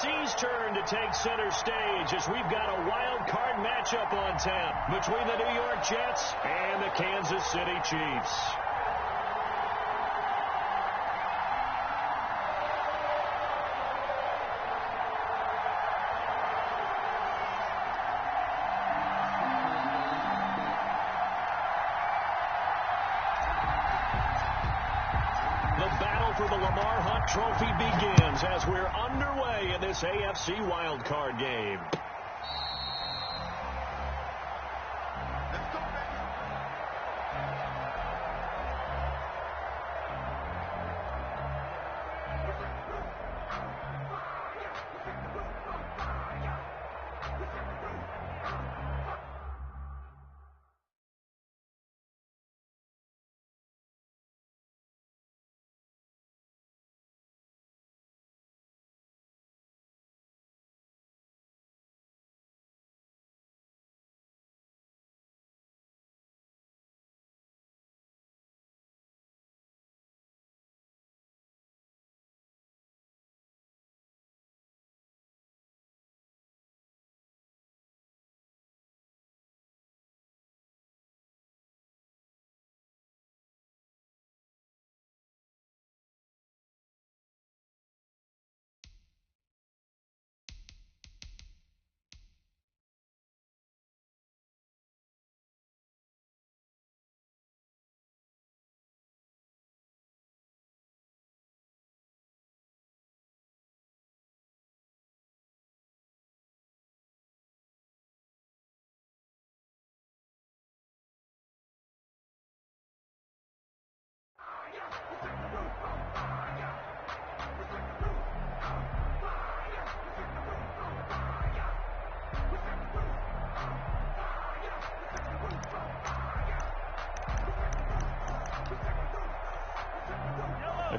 AFC's turn to take center stage as we've got a wild card matchup on tap between the New York Jets and the Kansas City Chiefs. For the Lamar Hunt Trophy begins as we're underway in this AFC wildcard game.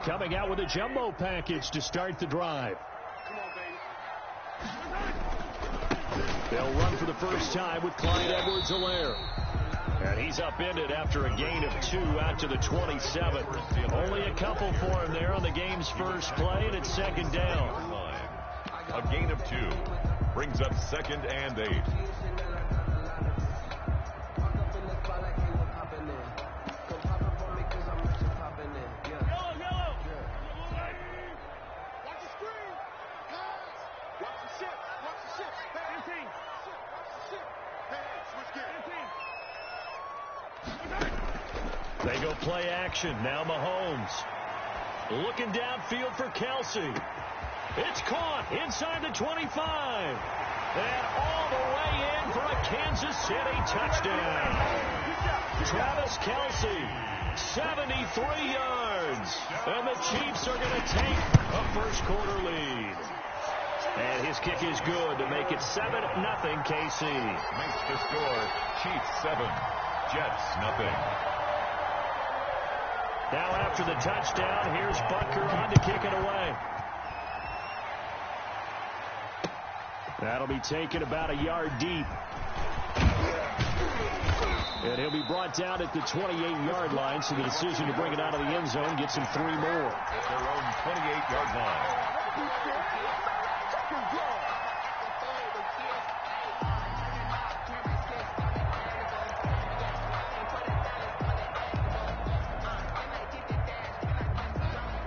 Coming out with a jumbo package to start the drive. They'll run for the first time with Clyde Edwards-Helaire. And he's upended after a gain of 2 out to the 27. Only a couple for him there on the game's first play, and it's second down. A gain of 2 brings up 2nd and 8. They go play action. Now Mahomes. Looking downfield for Kelsey. It's caught inside the 25. And all the way in for a Kansas City touchdown. Travis Kelsey, 73 yards. And the Chiefs are going to take a first-quarter lead. And his kick is good to make it 7-0 KC. Makes the score Chiefs 7, Jets 0. Now after the touchdown, here's Butker on to kick it away. That'll be taken about a yard deep. And he'll be brought down at the 28-yard line, so the decision to bring it out of the end zone gets him 3 more. At their own 28-yard line.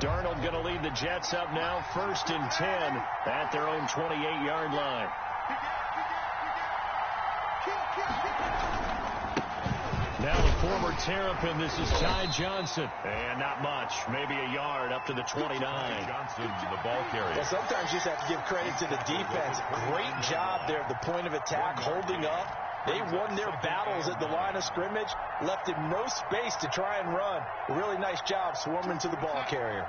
Darnold going to lead the Jets up now, 1st and 10 at their own 28-yard line. Now the former Terrapin, this is Ty Johnson. And not much, maybe a yard up to the 29. Johnson, the ball carrier. Well, sometimes you just have to give credit to the defense. Great job there at the point of attack, holding up. They won their battles at the line of scrimmage, left him no space to try and run. A really nice job swarming to the ball carrier.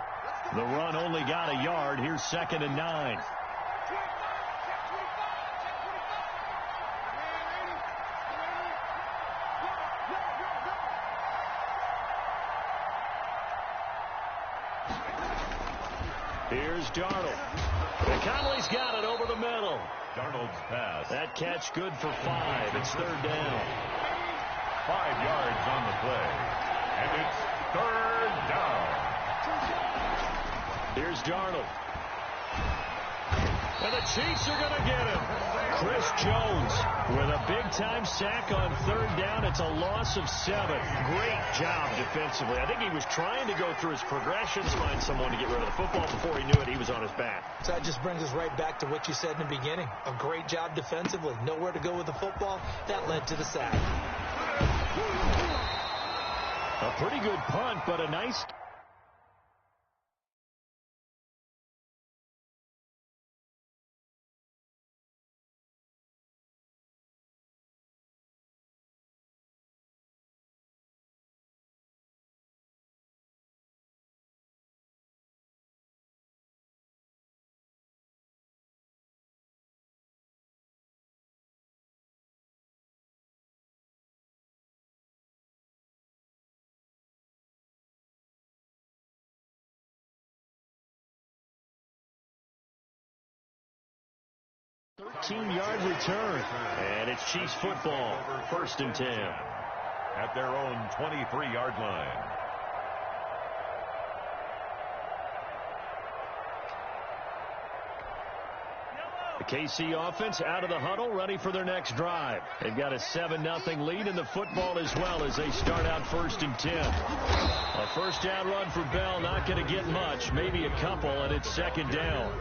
The run only got a yard. Here's 2nd and 9. Here's Darnold. Conley's got it over the middle. Darnold's pass. That catch good for 5. It's 3rd down. 5 yards on the play. And it's 3rd down. Here's Darnold. And the Chiefs are going to get him. Chris Jones with a big-time sack on third down. It's a loss of 7. Great job defensively. I think he was trying to go through his progressions, find someone to get rid of the football. Before he knew it, he was on his back. So that just brings us right back to what you said in the beginning. A great job defensively. Nowhere to go with the football. That led to the sack. A pretty good punt, but a nice... Thirteen-yard return, and it's Chiefs football, 1st and 10. At their own 23-yard line. The KC offense out of the huddle, ready for their next drive. They've got a 7-0 lead in the football as well as they start out 1st and 10. A first down run for Bell, not going to get much, maybe a couple, and it's 2nd down.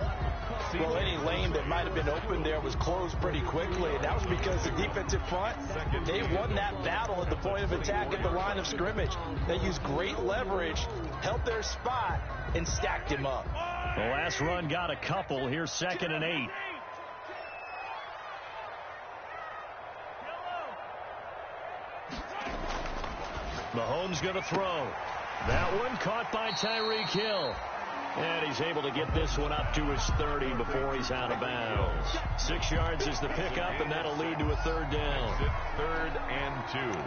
Well, any lane that might have been open there was closed pretty quickly, and that was because the defensive front, they won that battle at the point of attack at the line of scrimmage. They used great leverage, held their spot, and stacked him up. The last run got a couple. Here's 2nd and 8. Mahomes going to throw. That one caught by Tyreek Hill. And he's able to get this one up to his 30 before he's out of bounds. 6 yards is the pickup, and that'll lead to a 3rd down. 3rd and 2.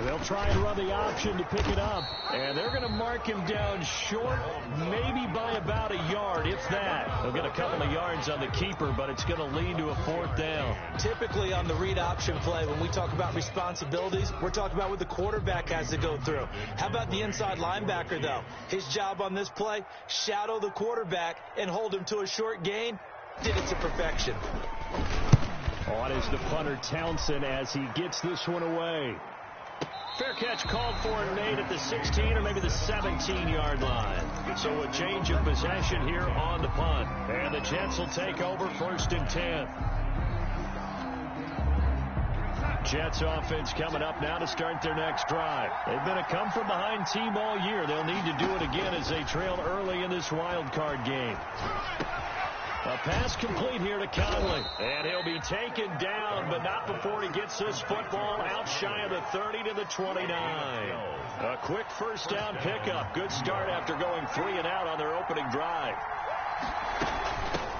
They'll try and run the option to pick it up. And they're going to mark him down short, maybe by about a yard, if that. They'll get a couple of yards on the keeper, but it's going to lead to a 4th down. Typically on the read option play, when we talk about responsibilities, we're talking about what the quarterback has to go through. How about the inside linebacker, though? His job on this play, shadow the quarterback and hold him to a short gain. Did it to perfection. On is the punter Townsend as he gets this one away. Fair catch called for and made at the 16 or maybe the 17-yard line. So a change of possession here on the punt. And the Jets will take over 1st and 10. Jets offense coming up now to start their next drive. They've been a come-from-behind team all year. They'll need to do it again as they trail early in this wild card game. A pass complete here to Conley. And he'll be taken down, but not before he gets this football out shy of the 30 to the 29. A quick first down pickup. Good start after going 3 and out on their opening drive.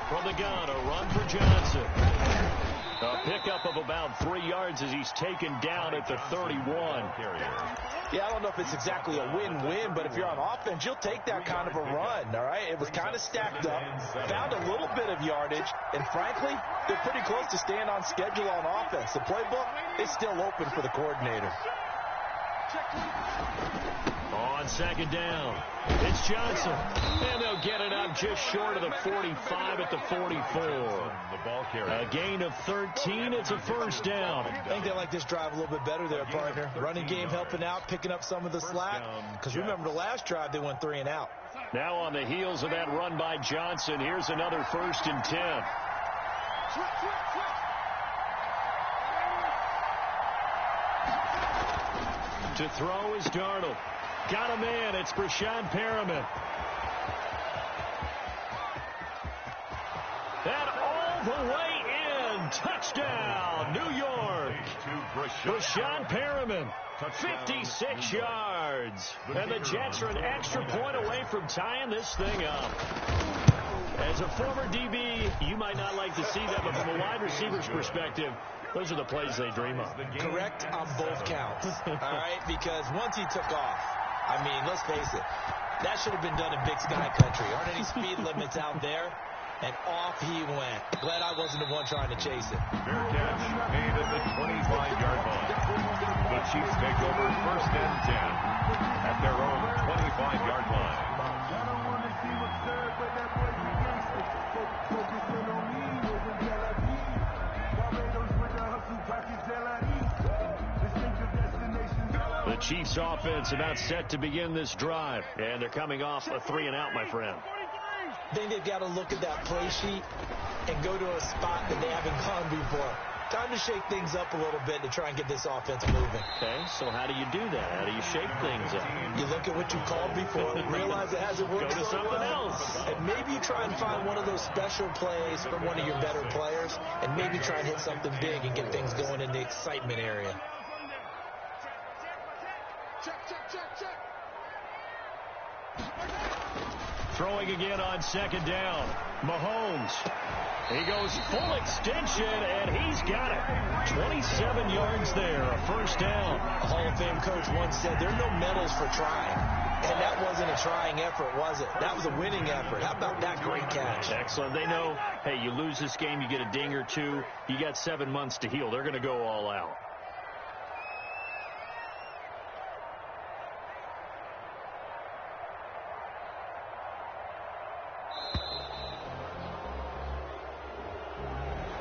From the gun, a run for Johnson. A pickup of about 3 yards as he's taken down at the 31. Yeah, I don't know if it's exactly a win-win, but if you're on offense, you'll take that kind of a run, all right? It was kind of stacked up, found a little bit of yardage, and frankly, they're pretty close to staying on schedule on offense. The playbook is still open for the coordinator. On 2nd down, it's Johnson. And they'll get it up just short of the 45 at the 44. A gain of 13. It's a 1st down. I think they like this drive a little bit better there, partner. Running game helping out, picking up some of the slack. Because remember, the last drive, they went 3 and out. Now on the heels of that run by Johnson, here's another 1st and 10. To throw is Darnold. Got a man. It's Breshad Perriman. And all the way in. Touchdown, New York. Breshad Perriman. 56 yards. And the Jets are an extra point away from tying this thing up. As a former DB, you might not like to see that, but from a wide receiver's perspective, those are the plays they dream of. Correct on both counts, all right? Because once he took off, I mean, let's face it, that should have been done in Big Sky Country. Aren't any speed limits out there? And off he went. Glad I wasn't the one trying to chase it. Fair catch made at the 25-yard line. Chiefs take over 1st and 10 at their own 25-yard line. The Chiefs offense about set to begin this drive, and they're coming off a 3-and-out, my friend. I think they've got to look at that play sheet and go to a spot that they haven't gone before. Time to shake things up a little bit to try and get this offense moving. Okay, so how do you do that? How do you shake things up? You look at what you called before, realize it hasn't worked. Go to something else. And maybe you try and find one of those special plays from one of your better players, and maybe try and hit something big and get things going in the excitement area. Throwing again on 2nd down. Mahomes. He goes full extension, and he's got it. 27 yards there, a 1st down. A Hall of Fame coach once said, there are no medals for trying. And that wasn't a trying effort, was it? That was a winning effort. How about that great catch? Excellent. They know, hey, you lose this game, you get a ding or two. You got 7 months to heal. They're going to go all out.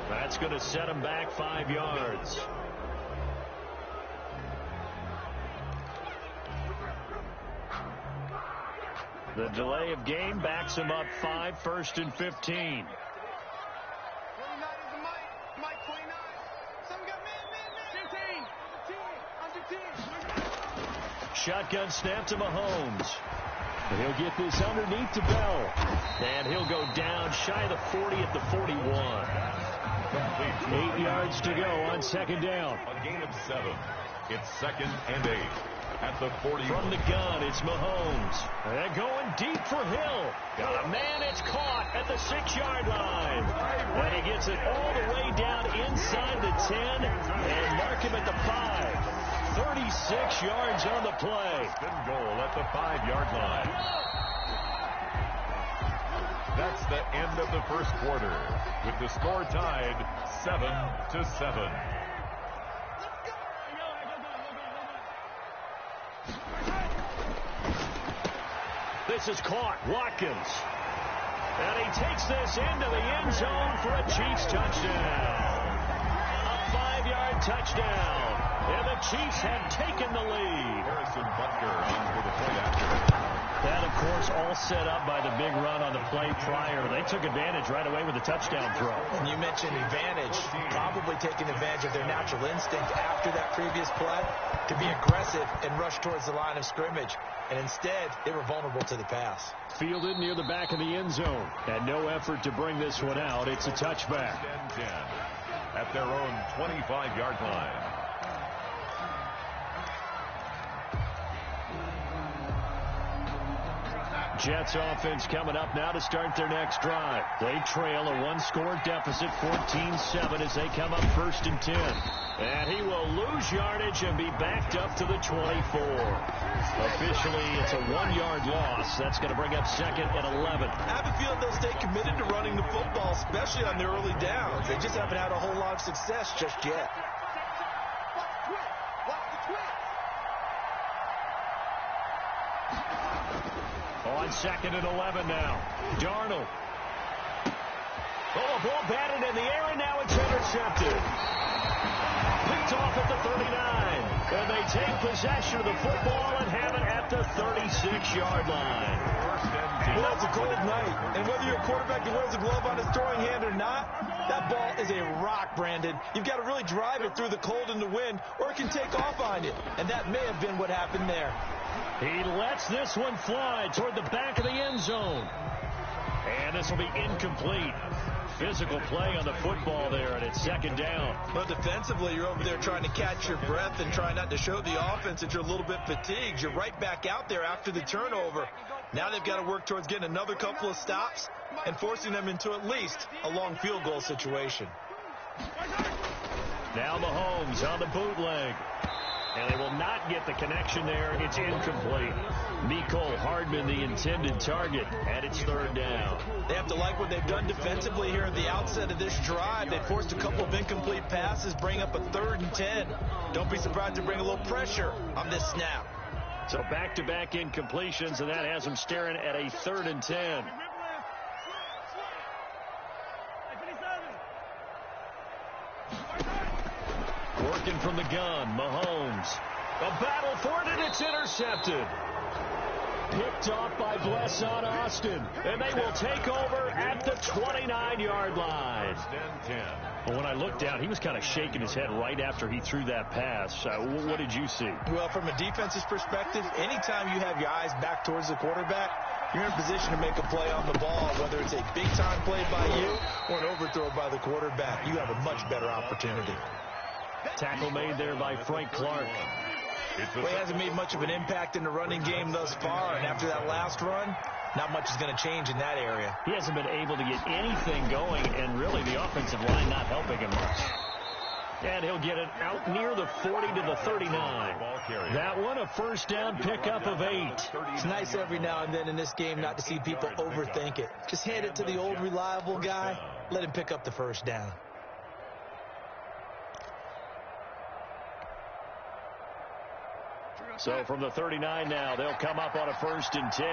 That's going to set him back 5 yards. The delay of game backs him up 5, 1st and 15. Shotgun snap to Mahomes. He'll get this underneath to Bell. And he'll go down shy of the 40 at the 41. 8 yards to go on 2nd down. A gain of 7. It's 2nd and 8 at the 40. From the gun, it's Mahomes. They're going deep for Hill. Got a man, it's caught at the 6-yard line. And he gets it all the way down inside the 10 and mark him at the 5. 36 yards on the play. Second goal at the 5-yard line. That's the end of the 1st quarter, with the score tied 7-7. This is caught. Watkins. And he takes this into the end zone for a Chiefs touchdown. A 5-yard touchdown. And the Chiefs have taken the lead. Harrison Butker on for the play after. That, of course, all set up by the big run on the play prior. They took advantage right away with the touchdown throw. And you mentioned advantage, probably taking advantage of their natural instinct after that previous play to be aggressive and rush towards the line of scrimmage. And instead, they were vulnerable to the pass. Fielded near the back of the end zone. And no effort to bring this one out. It's a touchback. 10 at their own 25-yard line. Jets offense coming up now to start their next drive. They trail a 1-score deficit, 14-7, as they come up 1st and 10. And he will lose yardage and be backed up to the 24. Officially, it's a 1-yard loss. That's going to bring up 2nd and 11. I have a feeling they'll stay committed to running the football, especially on their early downs. They just haven't had a whole lot of success just yet. On 2nd and 11 now. Darnold. Oh, a ball batted in the air, and now it's intercepted. Picked off at the 39. And they take possession of the football and have it at the 36-yard line. Well, it's a cold night. And whether you're a quarterback that wears a glove on his throwing hand or not, that ball is a rock, Brandon. You've got to really drive it through the cold and the wind, or it can take off on you. And that may have been what happened there. He lets this one fly toward the back of the end zone. And this will be incomplete. Physical play on the football there, and it's 2nd down. But defensively, you're over there trying to catch your breath and trying not to show the offense that you're a little bit fatigued. You're right back out there after the turnover. Now they've got to work towards getting another couple of stops and forcing them into at least a long field goal situation. Now Mahomes on the bootleg. And they will not get the connection there. It's incomplete. Mecole Hardman, the intended target, and it's third down. They have to like what they've done defensively here at the outset of this drive. They forced a couple of incomplete passes, bring up a 3rd and 10. Don't be surprised to bring a little pressure on this snap. So back-to-back incompletions, and that has them staring at a 3rd and 10. Working from the gun, Mahomes. A battle for it, and it's intercepted. Picked off by Blesson Austin. And they will take over at the 29-yard line. Well, when I looked down, he was kind of shaking his head right after he threw that pass. What did you see? Well, from a defense's perspective, anytime you have your eyes back towards the quarterback, you're in a position to make a play on the ball, whether it's a big-time play by you or an overthrow by the quarterback. You have a much better opportunity. Tackle made there by Frank Clark. Well, he hasn't made much of an impact in the running game thus far, and after that last run, not much is going to change in that area. He hasn't been able to get anything going, and really the offensive line not helping him much. And he'll get it out near the 40 to the 39. That one, a first down pickup of 8. It's nice every now and then in this game not to see people overthink it. Just hand it to the old reliable guy, let him pick up the first down. So from the 39 now, they'll come up on a 1st and 10.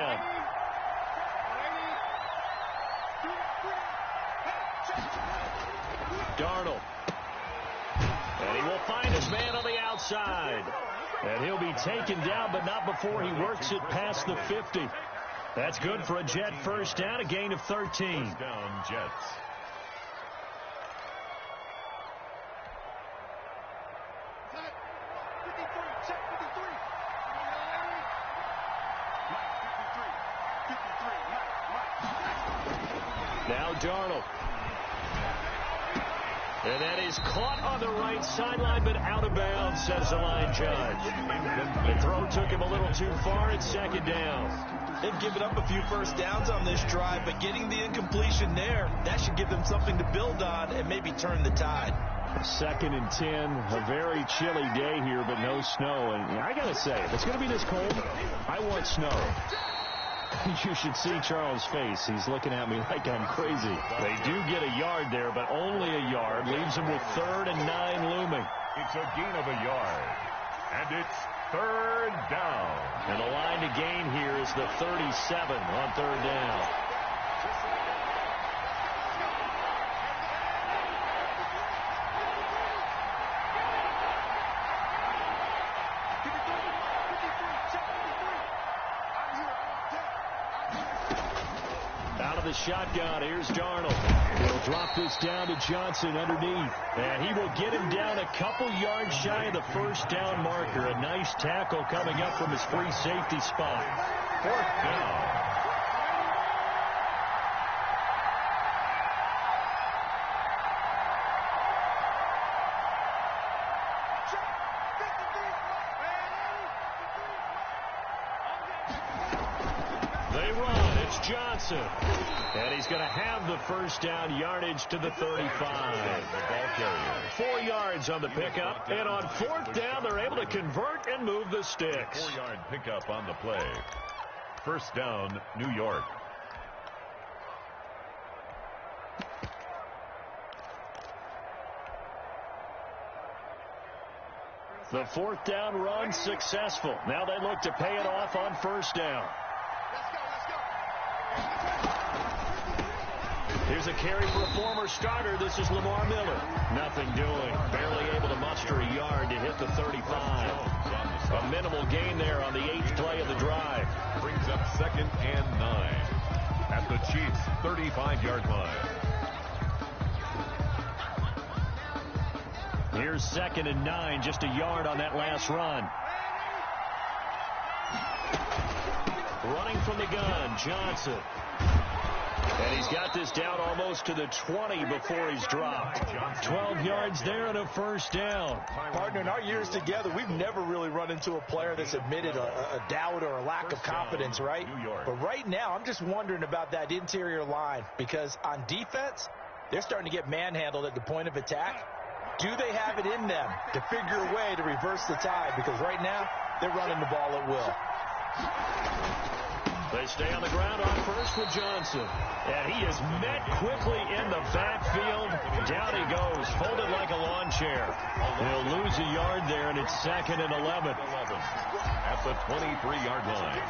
Darnold. And he will find his man on the outside. And he'll be taken down, but not before he works it past the 50. That's good for a Jet first down, a gain of 13. First down, Jets. Now Darnold. And that is caught on the right sideline, but out of bounds, says the line judge. The throw took him a little too far. It's 2nd down. They've given up a few first downs on this drive, but getting the incompletion there, that should give them something to build on and maybe turn the tide. 2nd and 10, a very chilly day here, but no snow. And I got to say, if it's going to be this cold, I want snow. You should see Charles' face. He's looking at me like I'm crazy. They do get a yard there, but only a yard. Leaves them with 3rd and 9 looming. It's a gain of a yard. And it's 3rd down. And the line to gain here is the 37 on 3rd down. The shotgun. Here's Darnold. He'll drop this down to Johnson underneath. And he will get him down a couple yards shy of the first down marker. A nice tackle coming up from his free safety spot. 4th down. They run. It's Johnson. And he's going to have the first down yardage to the 35. The ball carrier. 4 yards on the pickup. And on 4th down, they're able to convert and move the sticks. 4-yard pickup on the play. First down, New York. The 4th down run successful. Now they look to pay it off on first down. Here's a carry for a former starter. This is Lamar Miller. Nothing doing. Barely able to muster a yard to hit the 35. A minimal gain there on the 8th play of the drive. Brings up 2nd and 9 at the Chiefs' 35-yard line. Here's 2nd and 9, just a yard on that last run. Running from the gun, Johnson. And he's got this down almost to the 20 before he's dropped. 12 yards there and a first down. Partner, in our years together, we've never really run into a player that's admitted a doubt or a lack of confidence, right? But right now, I'm just wondering about that interior line because on defense, they're starting to get manhandled at the point of attack. Do they have it in them to figure a way to reverse the tide? Because right now, they're running the ball at will. They stay on the ground on first with Johnson. And he is met quickly in the backfield. Down he goes, folded like a lawn chair. He'll lose a yard there, and it's 2nd and 11. At the 23-yard line.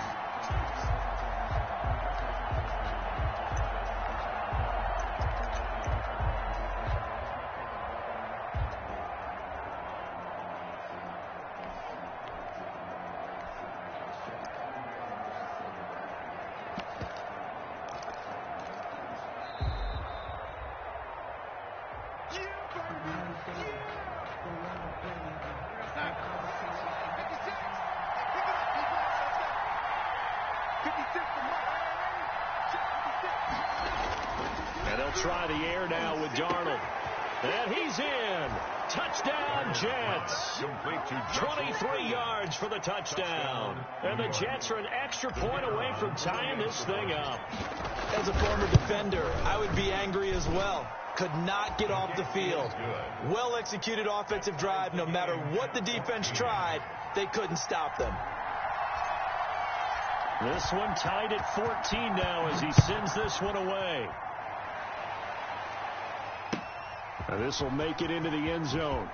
And they'll try the air now with Darnold. And he's in. Touchdown, Jets. 23 yards for the touchdown. And the Jets are an extra point away from tying this thing up. As a former defender, I would be angry as well. Could not get off the field. Well-executed offensive drive. No matter what the defense tried, they couldn't stop them. This one tied at 14 now as he sends this one away. And this will make it into the end zone.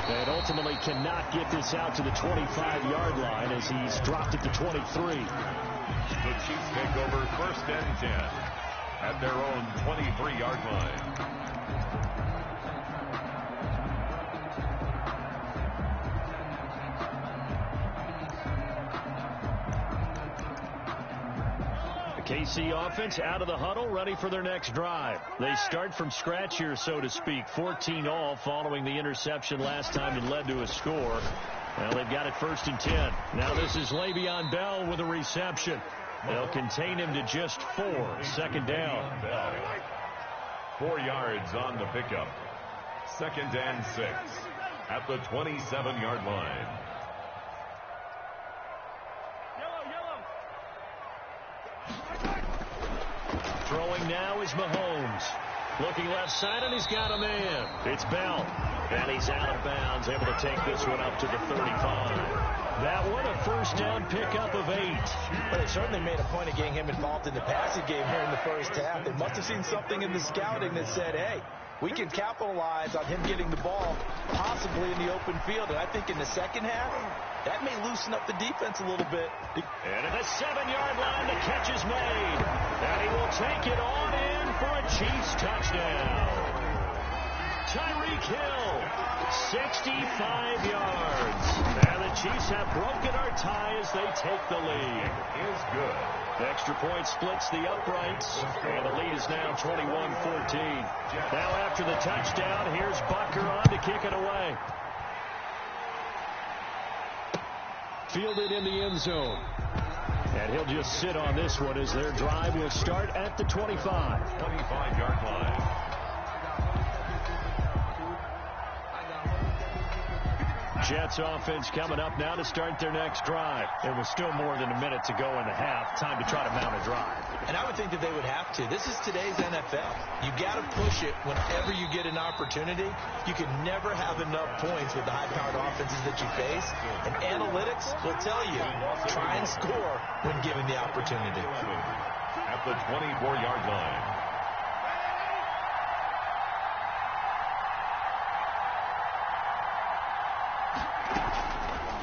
And ultimately cannot get this out to the 25-yard line as he's dropped it to 23. The Chiefs take over 1st and 10 at their own 23-yard line. KC offense out of the huddle, ready for their next drive. They start from scratch here, so to speak. 14 all following the interception last time that led to a score. Well, they've got it 1st and 10. Now this is Le'Veon Bell with a reception. They'll contain him to just 4. 2nd down. 4 yards on the pickup. 2nd and 6 at the 27-yard line. Throwing now is Mahomes. Looking left side, and he's got a man. It's Bell. And he's out of bounds, able to take this one up to the 35. That one a 1st down pickup of 8. Well, they certainly made a point of getting him involved in the passing game here in the first half. They must have seen something in the scouting that said, hey, we can capitalize on him getting the ball possibly in the open field. And I think in the second half, that may loosen up the defense a little bit. And at the 7-yard line, the catch is made. And he will take it on in for a Chiefs touchdown. Tyreek Hill, 65 yards. And the Chiefs have broken our tie as they take the lead. Is good. The extra point splits the uprights, and the lead is now 21-14. Now after the touchdown, here's Butker on to kick it away. Fielded in the end zone. And he'll just sit on this one as their drive will start at the 25. 25-yard line. Jets offense coming up now to start their next drive. There was still more than a minute to go in the half. Time to try to mount a drive. And I would think that they would have to. This is today's NFL. You got to push it whenever you get an opportunity. You can never have enough points with the high-powered offenses that you face. And analytics will tell you, try and score when given the opportunity. At the 24-yard line.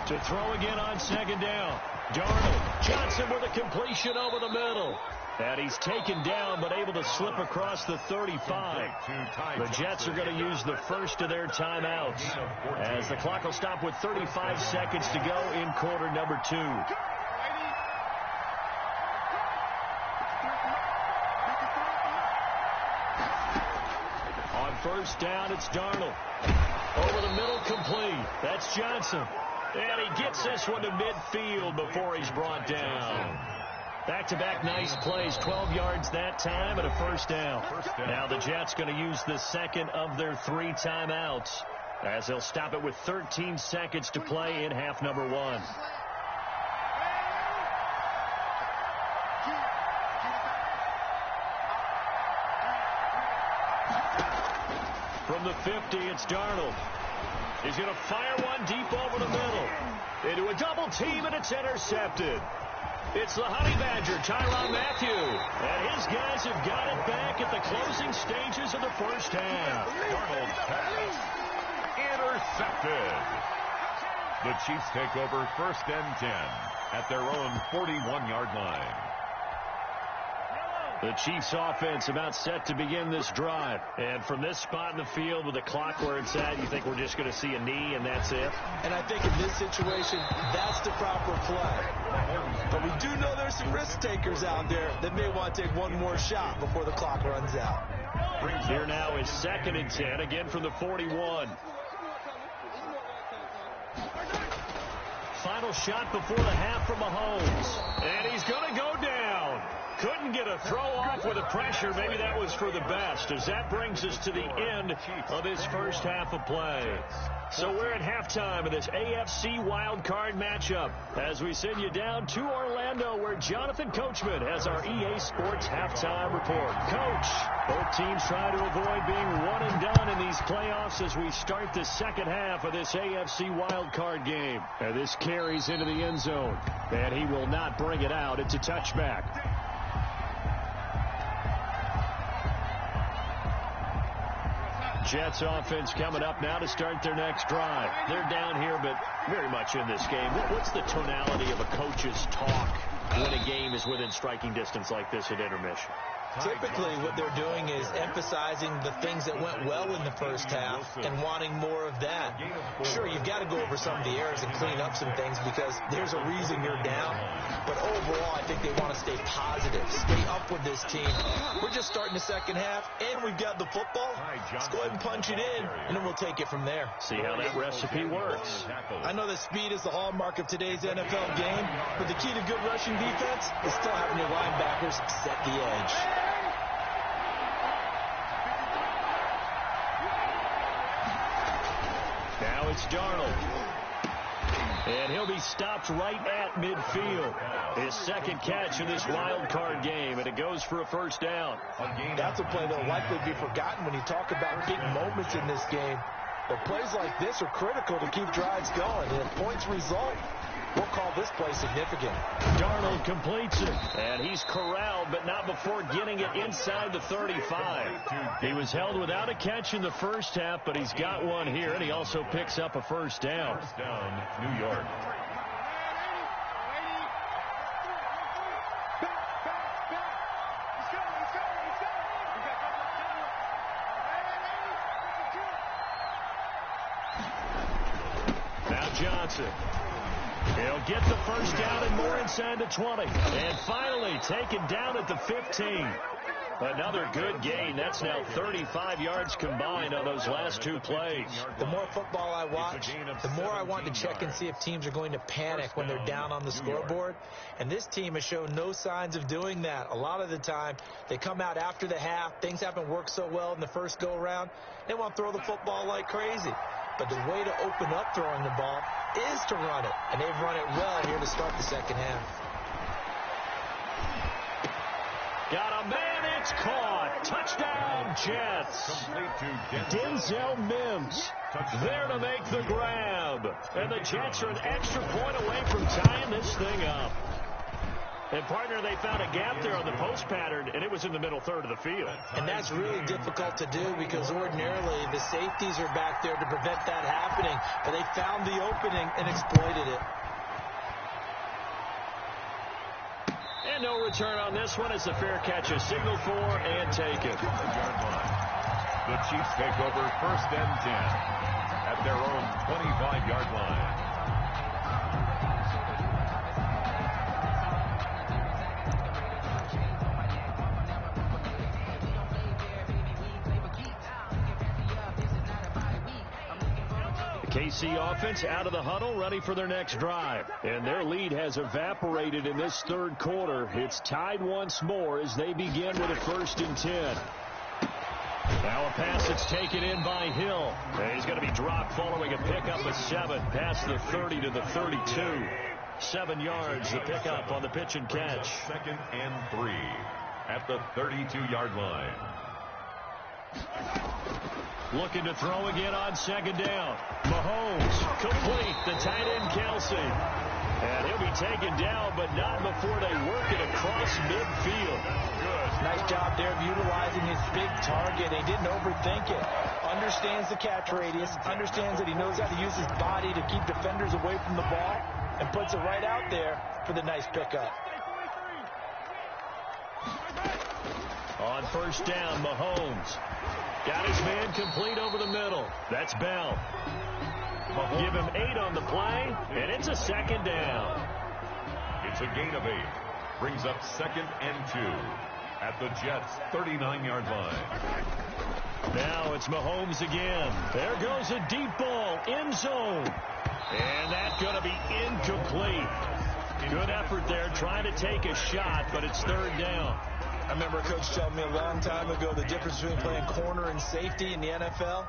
To throw again on 2nd down. Darnold. Johnson with a completion over the middle. And he's taken down but able to slip across the 35. The Jets are going to use the first of their timeouts as the clock will stop with 35 seconds to go in quarter number 2. On 1st down, it's Darnold. Over the middle, complete. That's Johnson. And he gets this one to midfield before he's brought down. Back-to-back nice plays, 12 yards that time and a 1st down. Now the Jets going to use the second of their 3 timeouts as they'll stop it with 13 seconds to play in half number 1. the 50, it's Darnold. He's going to fire one deep over the middle. Into a double team, and it's intercepted. It's the Honey Badger, Tyrann Mathieu. And his guys have got it back at the closing stages of the first half. Darnold's pass intercepted. The Chiefs take over 1st and 10 at their own 41-yard line. The Chiefs offense about set to begin this drive. And from this spot in the field with the clock where it's at, you think we're just going to see a knee and that's it? And I think in this situation, that's the proper play. But we do know there's some risk takers out there that may want to take one more shot before the clock runs out. Here now is 2nd and 10, again from the 41. Final shot before the half from Mahomes. And he's going to go down. Couldn't get a throw off with the pressure. Maybe that was for the best, as that brings us to the end of this first half of play. So we're at halftime of this AFC wildcard matchup as we send you down to Orlando, where Jonathan Coachman has our EA Sports halftime report. Coach, both teams try to avoid being one and done in these playoffs as we start the second half of this AFC wildcard game. And this carries into the end zone, and he will not bring it out. It's a touchback. Jets offense coming up now to start their next drive. They're down here, but very much in this game. What's the tonality of a coach's talk when a game is within striking distance like this at intermission? Typically, what they're doing is emphasizing the things that went well in the first half and wanting more of that. Sure, you've got to go over some of the errors and clean up some things because there's a reason you're down. But overall, I think they want to stay positive, stay up with this team. We're just starting the second half, and we've got the football. Let's go ahead and punch it in, and then we'll take it from there. See how that recipe works. I know that speed is the hallmark of today's NFL game, but the key to good rushing defense is still having your linebackers set the edge. Now it's Darnold. And he'll be stopped right at midfield. His second catch in this wild card game, and it goes for a first down. That's a play that will likely be forgotten when you talk about big moments in this game. But plays like this are critical to keep drives going. And if points result, we'll call this play significant. Darnold completes it, and he's corralled, but not before getting it inside the 35. He was held without a catch in the first half, but he's got one here, and he also picks up a first down. First down, New York. Now Johnson. He'll get the first down and more inside the 20. And finally taken down at the 15. Another good gain. That's now 35 yards combined on those last two plays. The more football I watch, the more I want to check and see if teams are going to panic when they're down on the scoreboard. And this team has shown no signs of doing that. A lot of the time, they come out after the half. Things haven't worked so well in the first go-around. They want to throw the football like crazy. But the way to open up throwing the ball is to run it. And they've run it well here to start the second half. Got a man, it's caught. Touchdown, Jets. Denzel Mims there to make the grab. And the Jets are an extra point away from tying this thing up. And, partner, they found a gap there on the post pattern, and it was in the middle third of the field. And that's really difficult to do because ordinarily the safeties are back there to prevent that happening. But they found the opening and exploited it. And no return on this one as the fair catch is signaled for and taken. The Chiefs take over 1st and 10 at their own 25-yard line. KC offense out of the huddle, ready for their next drive. And their lead has evaporated in this third quarter. It's tied once more as they begin with a 1st and 10. Now a pass that's taken in by Hill. And he's going to be dropped following a pickup of 7 past the 30 to the 32. 7 yards, the pickup on the pitch and catch. 2nd and 3 at the 32-yard line. Looking to throw again on second down. Mahomes, complete. The tight end, Kelce. And he'll be taken down, but not before they work it across midfield. Good. Nice job there of utilizing his big target. He didn't overthink it. Understands the catch radius. Understands that he knows how to use his body to keep defenders away from the ball. And puts it right out there for the nice pickup. On first down, Mahomes. Got his man complete over the middle. That's Bell. Give him 8 on the play, and it's a second down. It's a gain of 8. Brings up 2nd and 2 at the Jets' 39-yard line. Now it's Mahomes again. There goes a deep ball, end zone. And that's going to be incomplete. Good effort there, trying to take a shot, but it's 3rd down. I remember a coach telling me a long time ago the difference between playing corner and safety in the NFL.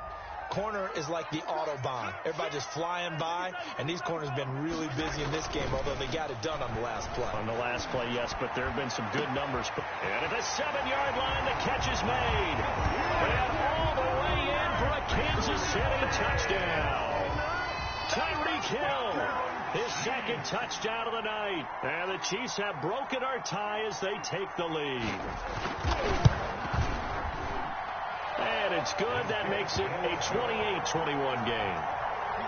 Corner is like the Autobahn. Everybody just flying by, and these corners have been really busy in this game, although they got it done on the last play. On the last play, yes, but there have been some good numbers. And at the 7-yard line, the catch is made. And all the way in for a Kansas City touchdown. Tyreek Hill, his 2nd touchdown of the night. And the Chiefs have broken our tie as they take the lead. And it's good. That makes it a 28-21 game.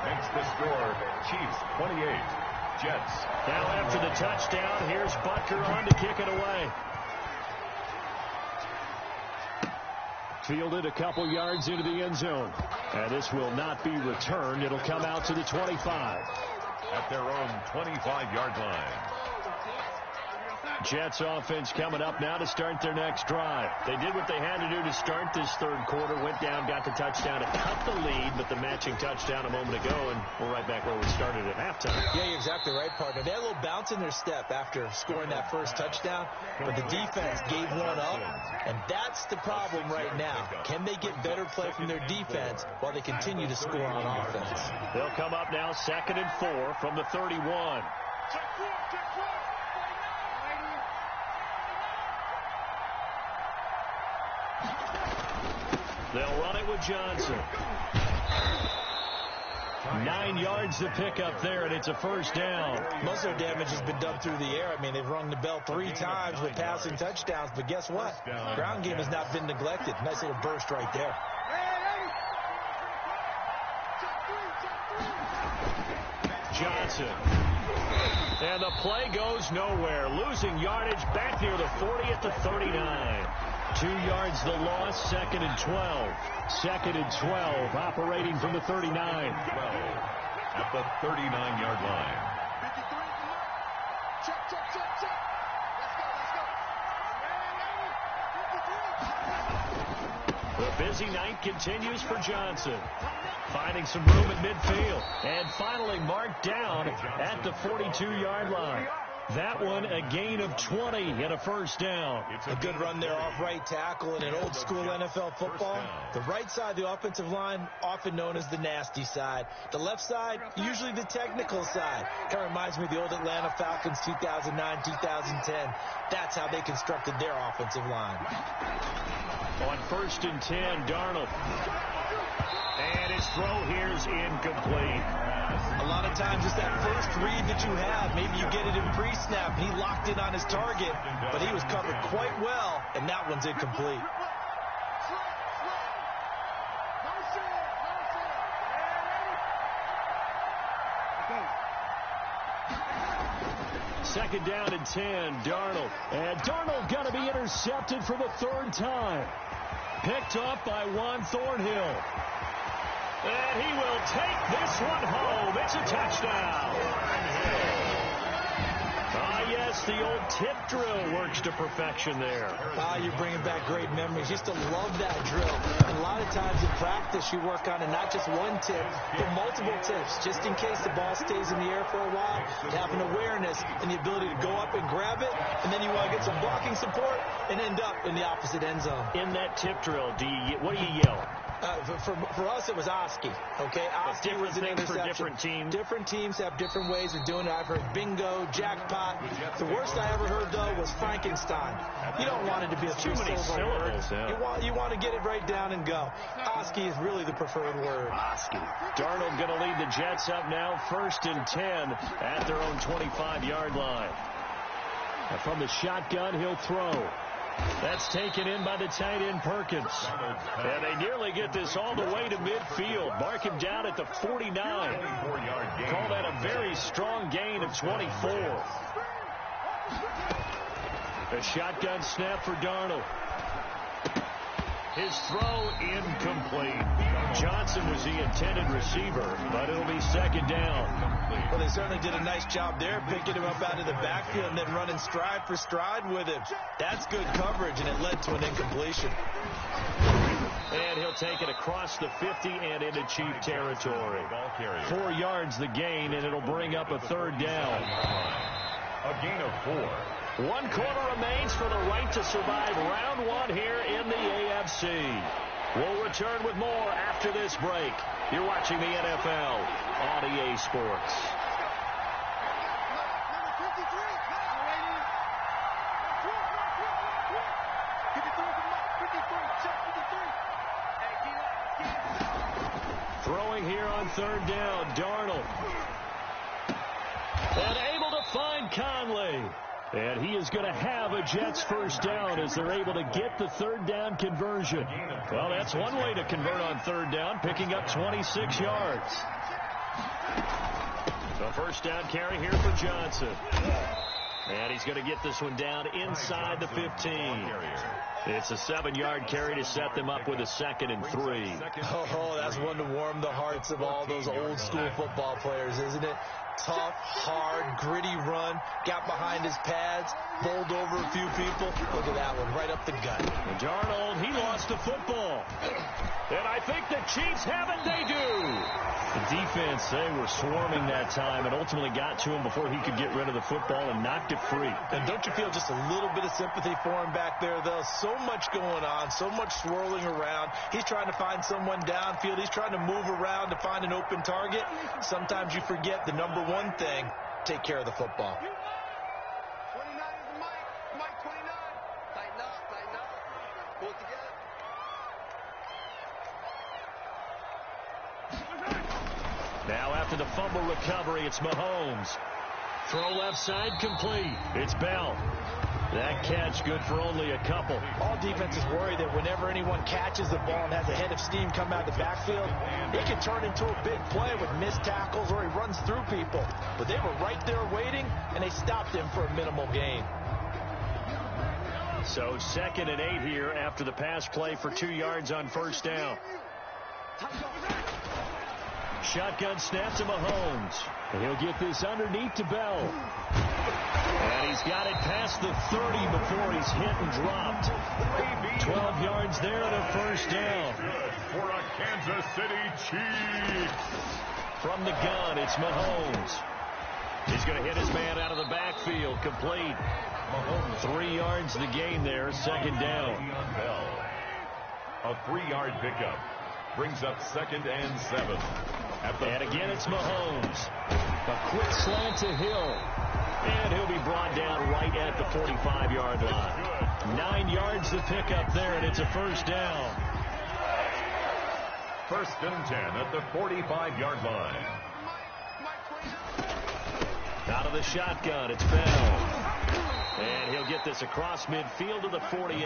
Makes the score Chiefs 28, Jets. Now after the touchdown, here's Butker on to kick it away. Fielded a couple yards into the end zone. And this will not be returned. It'll come out to the 25. At their own 25-yard line. Jets offense coming up now to start their next drive. They did what they had to do to start this 3rd quarter. Went down, got the touchdown to cut the lead, but the matching touchdown a moment ago, and we're right back where we started at halftime. Yeah, you're exactly right, partner. They had a little bounce in their step after scoring that first touchdown, but the defense gave one up, and that's the problem right now. Can they get better play from their defense while they continue to score on offense? They'll come up now 2nd and 4 from the 31. They'll run it with Johnson. 9 yards to pick up there, and it's a first down. Most of their damage has been done through the air. I mean, they've rung the bell 3 times with passing touchdowns, but guess what? Ground game has not been neglected. Nice little burst right there. Johnson. And the play goes nowhere. Losing yardage back near the 40 at the 39. 2 yards the loss, 2nd and 12. 2nd and 12, operating from the 39. 12 at the 39-yard line. The busy night continues for Johnson. Finding some room at midfield. And finally marked down at the 42-yard line. That one a gain of 20 and a first down. It's a good run there off right tackle in an old school NFL football. The right side of the offensive line, often known as the nasty side. The left side, usually the technical side. Kind of reminds me of the old Atlanta Falcons 2009, 2010. That's how they constructed their offensive line. On 1st and 10, Darnold. And his throw here is incomplete. A lot of times it's that first read that you have. Maybe you get it in pre-snap. He locked in on his target, but he was covered quite well, and that one's incomplete. Second down and 10, Darnold. And Darnold going to be intercepted for the 3rd time. Picked off by Juan Thornhill. And he will take this one home. It's a touchdown. Yes, the old tip drill works to perfection there. You're bringing back great memories. Used to love that drill. And a lot of times in practice, you work on it, not just one tip, but multiple tips, just in case the ball stays in the air for a while. To have an awareness and the ability to go up and grab it, and then you want to get some blocking support and end up in the opposite end zone. In that tip drill, what do you yell? For us, it was Oski. Okay, Oski was an interception. For different teams. Different teams have different ways of doing it. I've heard bingo, jackpot. The worst I ever heard, though, was Frankenstein. You don't want it to be a too many syllables. Yeah. You want to get it right down and go. Oski is really the preferred word. Oski. Darnold going to lead the Jets up now, 1st and 10 at their own 25-yard line. And from the shotgun, he'll throw. That's taken in by the tight end Perkins. And they nearly get this all the way to midfield. Mark him down at the 49. Call that a very strong gain of 24. A shotgun snap for Darnold. His throw incomplete. Johnson was the intended receiver, but it'll be 2nd down. Well, they certainly did a nice job there, picking him up out of the backfield and then running stride for stride with him. That's good coverage, and it led to an incompletion. And he'll take it across the 50 and into Chief territory. 4 yards the gain, and it'll bring up a 3rd down. A gain of 4. 1 quarter remains for the right to survive round 1 here in the AFC. We'll return with more after this break. You're watching the NFL on EA Sports. Throwing here on 3rd down, Darnold. And able to find Conley. And he is going to have a Jets 1st down as they're able to get the 3rd down conversion. Well, that's one way to convert on 3rd down, picking up 26 yards. The 1st down carry here for Johnson. And he's going to get this one down inside the 15. It's a 7-yard carry to set them up with a 2nd and 3. Oh, that's one to warm the hearts of all those old-school football players, isn't it? Tough, hard, gritty run. Got behind his pads, bowled over a few people. Look at that one, right up the gut. And Darnold, he lost the football. And I think the Chiefs have it. They do. The defense, they were swarming that time and ultimately got to him before he could get rid of the football and knocked it free. And don't you feel just a little bit of sympathy for him back there, though? So much going on, so much swirling around. He's trying to find someone downfield. He's trying to move around to find an open target. Sometimes you forget the number one thing, take care of the football. 29 is the mic 29. Tighten up. Pull it together. Now after the fumble recovery, it's Mahomes. Throw left side, complete. It's Bell. That catch good for only a couple. All defenses worry that whenever anyone catches the ball and has a head of steam come out of the backfield, it can turn into a big play with missed tackles or he runs through people. But they were right there waiting, and they stopped him for a minimal gain. So 2nd and 8 here after the pass play for 2 yards on 1st down. Shotgun snap to Mahomes. And he'll get this underneath to Bell. And he's got it past the 30 before he's hit and dropped. 12 yards there and a 1st down. For a Kansas City Chiefs. From the gun, it's Mahomes. He's going to hit his man out of the backfield. Complete. 3 yards the gain there. 2nd down. A 3-yard pickup. Brings up 2nd and 7. And again, it's Mahomes. A quick slant to Hill. And he'll be brought down right at the 45-yard line. 9 yards to pick up there, and it's a 1st down. 1st and 10 at the 45-yard line. Out of the shotgun, it's Bell. And he'll get this across midfield to the 48.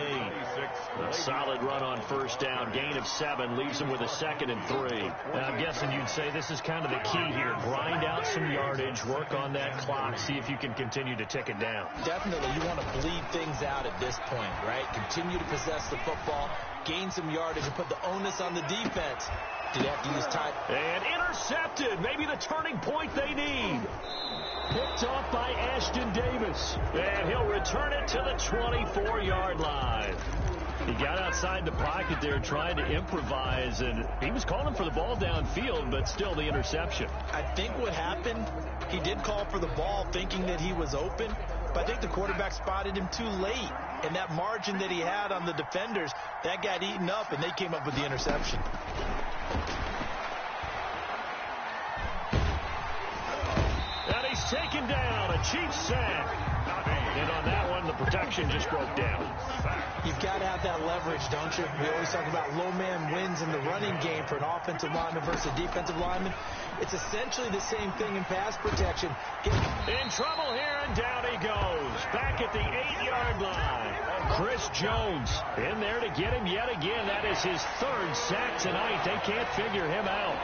A solid run on 1st down. Gain of 7 leaves him with a 2nd and 3. Now, I'm guessing you'd say this is kind of the key here. Grind out some yardage, work on that clock, see if you can continue to tick it down. Definitely, you want to bleed things out at this point, right? Continue to possess the football, gain some yardage, and put the onus on the defense. Did they have to use time? And intercepted. Maybe the turning point they need. Picked off by Ashton Davis. And he'll return it to the 24-yard line. He got outside the pocket there trying to improvise, and he was calling for the ball downfield, but still the interception. I think what happened, he did call for the ball thinking that he was open, but I think the quarterback spotted him too late. and that margin that he had on the defenders, that got eaten up, and they came up with the interception. And he's taken down, a Chiefs sack. And on that one, the protection just broke down. You've got to have that leverage, don't you? We always talk about low man wins in the running game for an offensive lineman versus a defensive lineman. It's essentially the same thing in pass protection. In trouble here, and down he goes. Back at the 8-yard line. Chris Jones in there to get him yet again. That is his third sack tonight. They can't figure him out.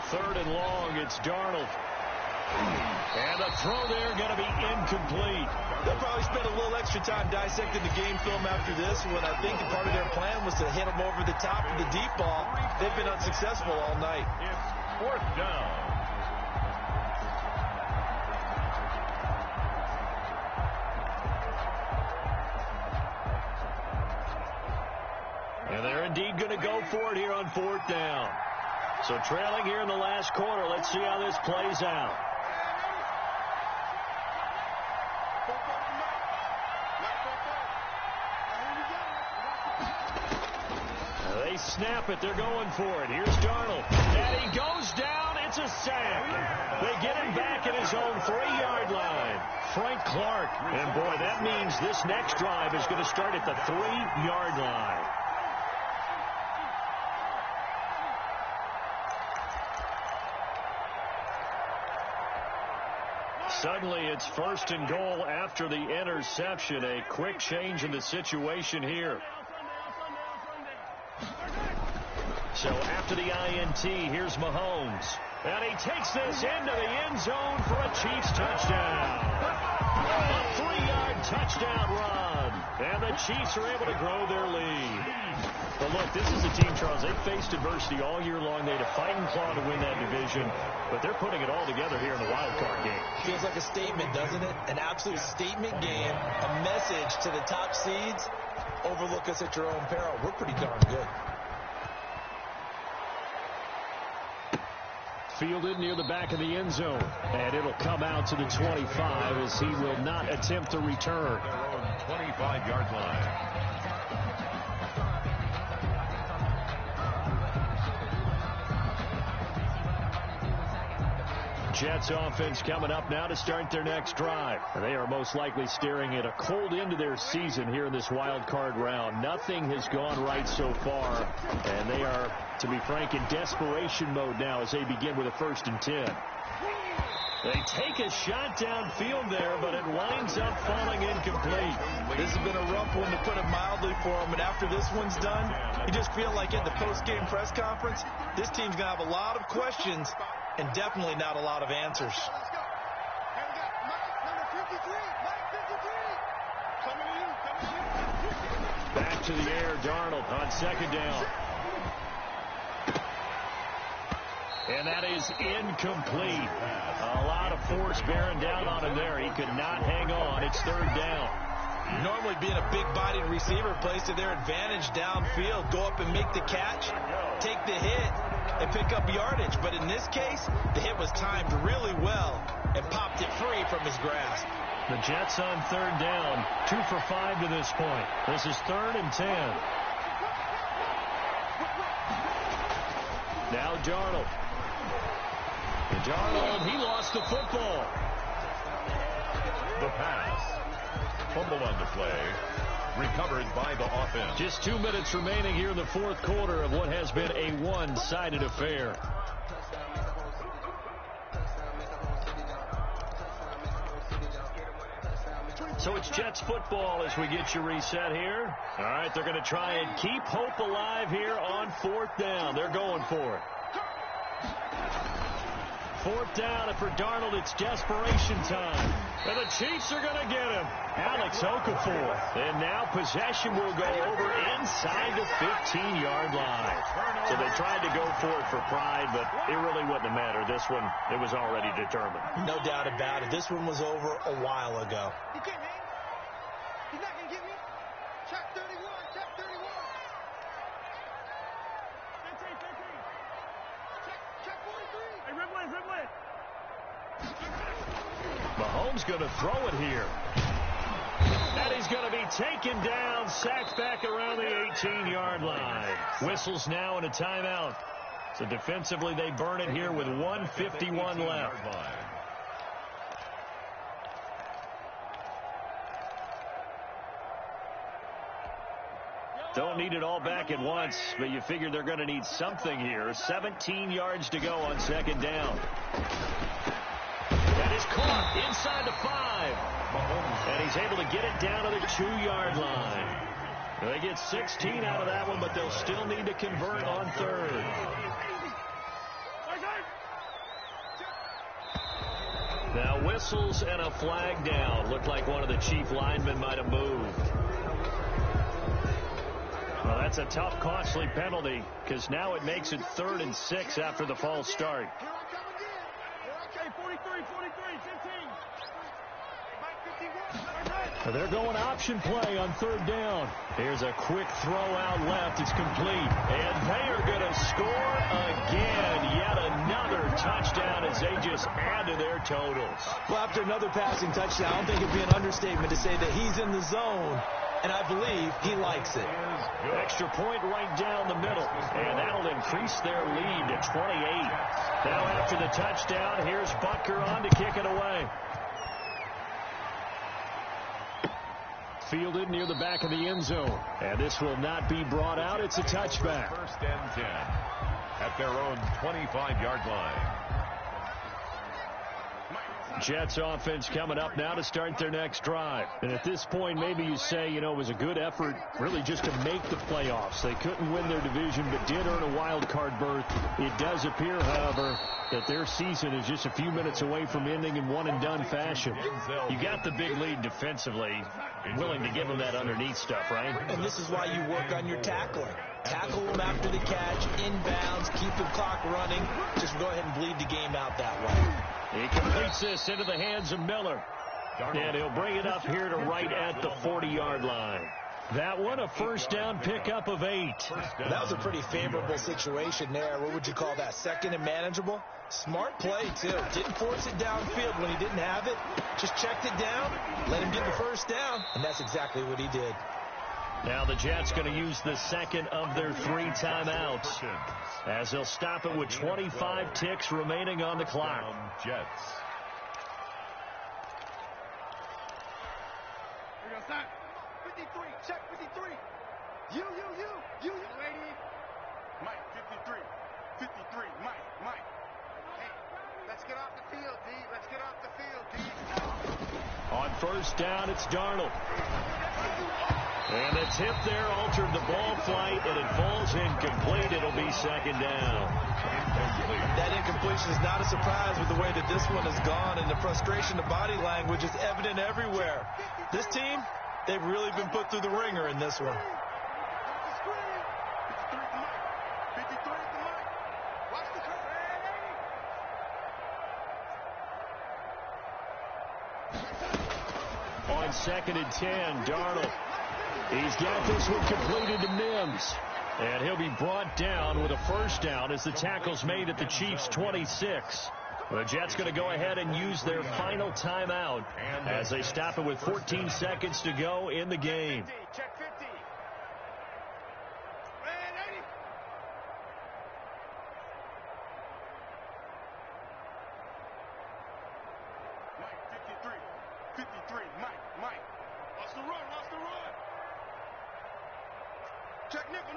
Third and long, it's Darnold. And the throw there going to be incomplete. They'll probably spend a little extra time dissecting the game film after this one. I think part of their plan was to hit them over the top of the deep ball. They've been unsuccessful all night. It's fourth down. And they're indeed going to go for it here on fourth down. So trailing here in the last quarter. Let's see how this plays out. They snap it. They're going for it. Here's Darnold. And he goes down. It's a sack. They get him back at his own 3-yard line. Frank Clark. And, boy, that means this next drive is going to start at the 3-yard line. Suddenly, it's first and goal after the interception. A quick change in the situation here. So after the INT, here's Mahomes. And he takes this into the end zone for a Chiefs touchdown. A 3-yard touchdown run. And the Chiefs are able to grow their lead. But look, this is a team, Charles, they've faced adversity all year long. They had to fight and claw to win that division. But they're putting it all together here in the wild card game. Feels like a statement, doesn't it? An absolute statement game. A message to the top seeds. Overlook us at your own peril. We're pretty darn good. Fielded near the back of the end zone. And it'll come out to the 25 as he will not attempt to return. Their own 25-yard line. Jets offense coming up now to start their next drive. They are most likely staring at a cold end to their season here in this wild card round. Nothing has gone right so far, and they are, to be frank, in desperation mode now as they begin with a 1st and 10. They take a shot downfield there, but it winds up falling incomplete. This has been a rough one, to put it mildly, for them. And after this one's done, you just feel like at the post-game press conference, this team's going to have a lot of questions and definitely not a lot of answers. Back to the air, Darnold on 2nd down. And that is incomplete. A lot of force bearing down on him there. He could not hang on. It's 3rd down. Normally being a big-bodied receiver plays to their advantage downfield. Go up and make the catch, take the hit, and pick up yardage. But in this case, the hit was timed really well and popped it free from his grasp. The Jets on 3rd down. 2 for 5 to this point. This is 3rd and 10. Now Darnold. Darnold, he lost the football. The pass. Fumble on the play. Recovered by the offense. Just 2 minutes remaining here in the 4th quarter of what has been a one-sided affair. So it's Jets football as we get you reset here. All right, they're going to try and keep hope alive here on 4th down. They're going for it. 4th down, and for Darnold, it's desperation time. And the Chiefs are going to get him. Alex Okafor. And now possession will go over inside the 15-yard line. So they tried to go for it for pride, but it really wouldn't have mattered. This one, it was already determined. No doubt about it. This one was over a while ago. You get me? He's not going to get me? Check 31. Check 31. 15. Check. Mahomes going to throw it here. And he's going to be taken down, sacked back around the 18-yard line. Whistles now and a timeout. So defensively, they burn it here with 1:51 left. Don't need it all back at once, but you figure they're going to need something here. 17 yards to go on second down. That is caught inside the 5. And he's able to get it down to the 2-yard line. They get 16 out of that one, but they'll still need to convert on third. Now whistles and a flag down. Looked like one of the chief linemen might have moved. Well, that's a tough, costly penalty because now it makes it 3rd and 6 after the false start. They're going option play on 3rd down. Here's a quick throw out left. It's complete. And they are going to score again. Yet another touchdown as they just add to their totals. Well, after another passing touchdown, I don't think it'd be an understatement to say that he's in the zone. And I believe he likes it. Extra point right down the middle. And that'll increase their lead to 28. Now after the touchdown, here's Butker on to kick it away. Fielded near the back of the end zone. And this will not be brought out. It's a touchback. 1st and 10 at their own 25-yard line. Jets offense coming up now to start their next drive. And at this point, maybe you say, you know, it was a good effort really just to make the playoffs. They couldn't win their division, but did earn a wild card berth. It does appear, however, that their season is just a few minutes away from ending in one-and-done fashion. You got the big lead defensively, willing to give them that underneath stuff, right? And this is why you work on your tackling. Tackle them after the catch, inbounds, keep the clock running. Just go ahead and bleed the game out that way. He completes this into the hands of Miller. And he'll bring it up here to right at the 40-yard line. That one, a 1st down pickup of 8. That was a pretty favorable situation there. What would you call that? 2nd and manageable? Smart play, too. Didn't force it downfield when he didn't have it. Just checked it down, let him get the 1st down, and that's exactly what he did. Now the Jets going to use the 2nd of their 3 timeouts as they'll stop it with 25 ticks remaining on the clock. Jets. Here we go, stop. 53, check 53. You, lady. Mike, 53, Mike. Hey, let's get off the field, D. Let's get off the field, D. On 1st down, it's Darnold. And the tip there altered the ball flight, and it falls incomplete. It'll be 2nd down. That incompletion is not a surprise with the way that this one has gone, and the frustration, the body language is evident everywhere. This team, they've really been put through the ringer in this one. On 2nd and 10, Darnold. He's got this one completed to Mims. And he'll be brought down with a 1st down as the tackle's made at the Chiefs' 26. The Jets going to go ahead and use their final timeout as they stop it with 14 seconds to go in the game. Check 50. Mike, 53, Mike. Watch the run. Check nickel.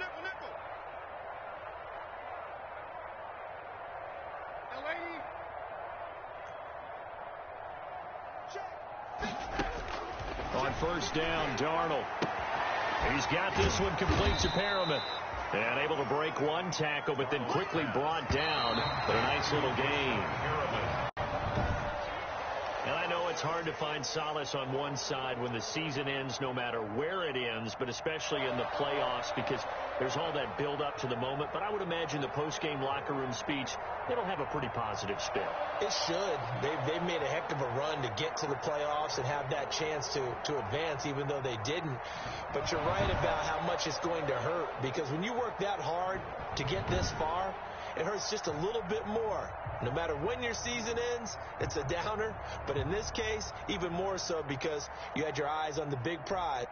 Now, lady. Check. On 1st down, Darnold. He's got this one complete to Perriman. And able to break one tackle, but then quickly brought down. But a nice little gain. And I know it's hard to find solace on one side when the season ends, no matter where it ends, but especially in the playoffs, because there's all that build up to the moment. But I would imagine the post-game locker room speech, it'll have a pretty positive spin. It should. They've made a heck of a run to get to the playoffs and have that chance to advance, even though they didn't. But you're right about how much it's going to hurt, because when you work that hard to get this far, it hurts just a little bit more. No matter when your season ends, it's a downer. But in this case, even more so because you had your eyes on the big prize.